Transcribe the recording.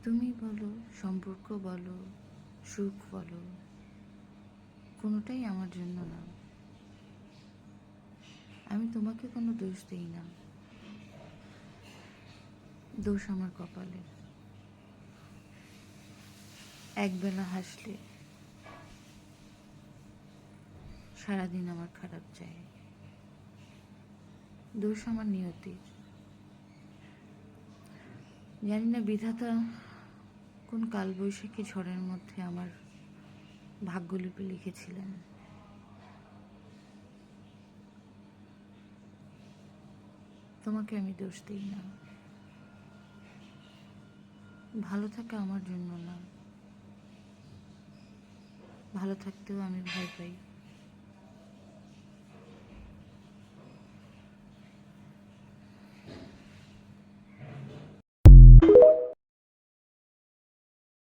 তুমি বলো, সম্পর্ক বলো, সুখ বলো, কোনোটাই আমার জন্য না। আমি তোমাকে কোনো দোষ দিই না, দোষ আমার কপালের। একবেলা হাসলে সারাদিন আমার খারাপ যায়, দোষ আমার নিয়তির। জানি না বিধাতা কোন কালবৈশাখী ঝড়ের মধ্যে আমার ভাগ্যলিপি লিখেছিলেন। তোমাকে আমি দোষ দিই না, ভালো থাকা আমার জন্য না, ভালো থাকতেও আমি ভয় পাই।